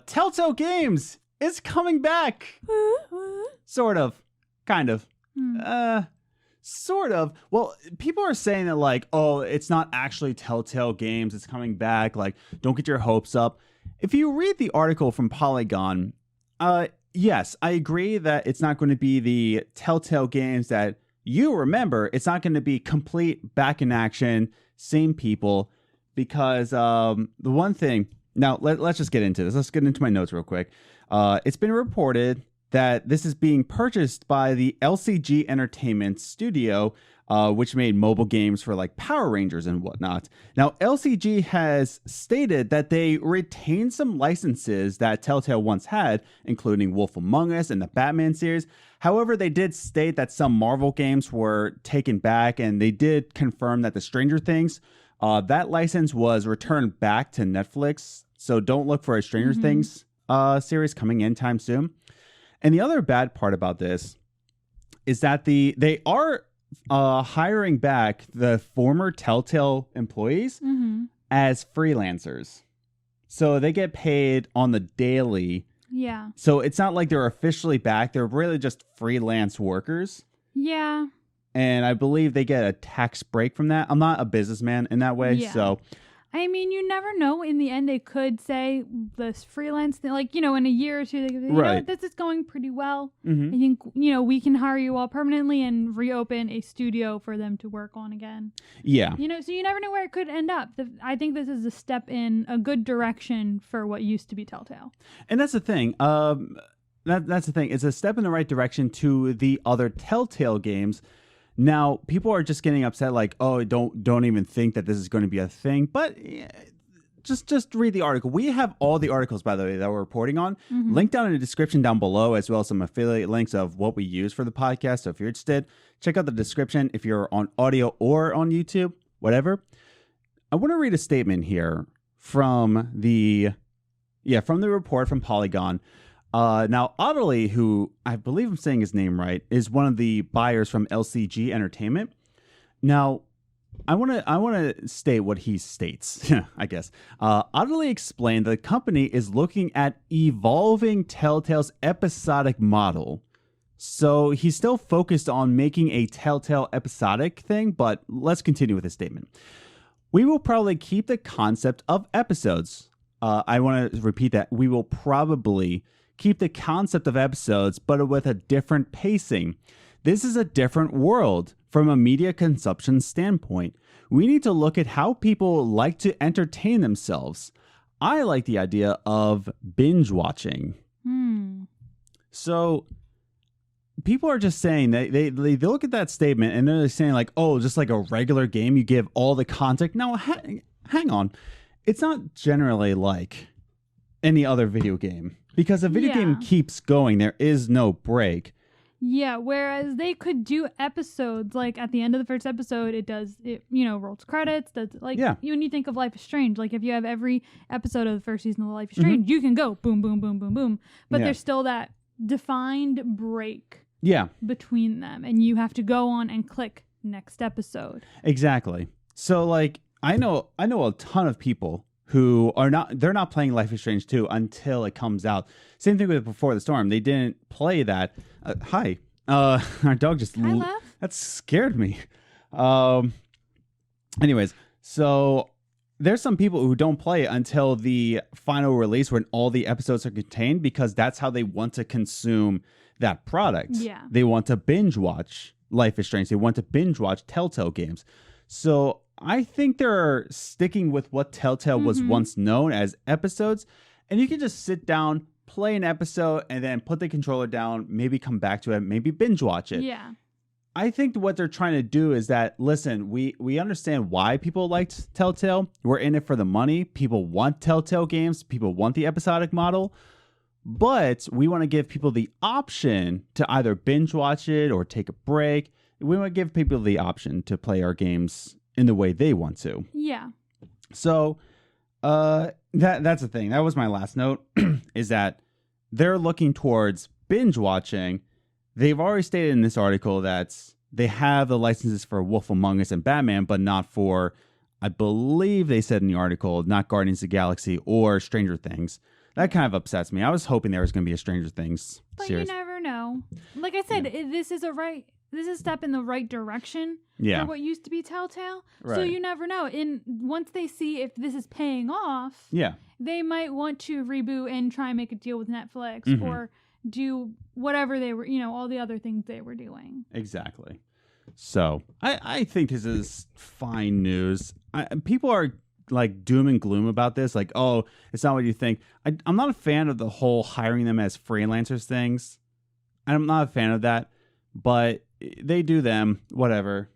TellTale Games is coming back. Sort of. Kind of. Sort of. Well, people are saying that, like, oh, it's not actually TellTale Games. It's coming back. Like, don't get your hopes up. If you read the article from Polygon, yes, I agree that it's not going to be the TellTale Games that you remember. It's not going to be complete back in action, same people, because the one thing... Now, let's just get into this. Let's get into my notes real quick. It's been reported that this is being purchased by the LCG Entertainment studio, which made mobile games for like Power Rangers and whatnot. Now, LCG has stated that they retained some licenses that TellTale once had, including Wolf Among Us and the Batman series. However, they did state that some Marvel games were taken back, and they did confirm that the Stranger Things, that license was returned back to Netflix. So don't look for a Stranger Things series coming in time soon. And the other bad part about this is that they are hiring back the former TellTale employees as freelancers. So they get paid on the daily. Yeah. So it's not like they're officially back. They're really just freelance workers. Yeah. And I believe they get a tax break from that. I'm not a businessman in that way. Yeah. So I mean, you never know. In the end, they could say this freelance thing, like, in a year or two, they could say, this is going pretty well. I think, we can hire you all permanently and reopen a studio for them to work on again. Yeah. So you never know where it could end up. I think this is a step in a good direction for what used to be TellTale. And that's the thing. That's the thing. It's a step in the right direction to the other TellTale games. Now, people are just getting upset, like, oh, don't even think that this is going to be a thing. But just read the article. We have all the articles, by the way, that we're reporting on. Linked down in the description down below, as well as some affiliate links of what we use for the podcast. So if you're interested, check out the description if you're on audio or on YouTube, whatever. I want to read a statement here from the report from Polygon. Now, Audley, who I believe I'm saying his name right, is one of the buyers from LCG Entertainment. Now, I want to state what he states, I guess. Audley explained that the company is looking at evolving TellTale's episodic model. So he's still focused on making a TellTale episodic thing, but let's continue with his statement. We will probably keep the concept of episodes. I want to repeat that. We will probably keep the concept of episodes, but with a different pacing. This is a different world from a media consumption standpoint. We need to look at how people like to entertain themselves. I like the idea of binge watching. So people are just saying that they look at that statement and they're saying like, oh, just like a regular game, you give all the context. Now, hang on. It's not generally like any other video game. Because a video game keeps going. There is no break. Yeah, whereas they could do episodes, like at the end of the first episode, it rolls credits. That's like, when you think of Life is Strange, like if you have every episode of the first season of Life is Strange, you can go boom, boom, boom, boom, boom. But there's still that defined break between them. And you have to go on and click next episode. Exactly. So like, I know a ton of people who they're not playing Life is Strange 2 until it comes out. Same thing with Before the Storm. They didn't play that. Hi. Our dog just... that scared me. Anyways, so there's some people who don't play it until the final release when all the episodes are contained because that's how they want to consume that product. Yeah. They want to binge watch Life is Strange. They want to binge watch TellTale games. So I think they're sticking with what TellTale was once known as episodes. And you can just sit down, play an episode, and then put the controller down, maybe come back to it, maybe binge watch it. Yeah. I think what they're trying to do is that, listen, we understand why people liked TellTale. We're in it for the money. People want TellTale games. People want the episodic model. But we want to give people the option to either binge watch it or take a break. We want to give people the option to play our games in the way they want to. Yeah. So that's the thing. That was my last note, is that they're looking towards binge watching. They've already stated in this article that they have the licenses for Wolf Among Us and Batman, but not for, I believe they said in the article, not Guardians of the Galaxy or Stranger Things. That kind of upsets me. I was hoping there was going to be a Stranger Things series. But you never know. Like I said, this is a step in the right direction for what used to be TellTale. Right. So you never know. And once they see if this is paying off, they might want to reboot and try and make a deal with Netflix or do whatever they were, all the other things they were doing. Exactly. So I think this is fine news. People are like doom and gloom about this. Like, oh, it's not what you think. I'm not a fan of the whole hiring them as freelancers things. I'm not a fan of that, but they do them, whatever.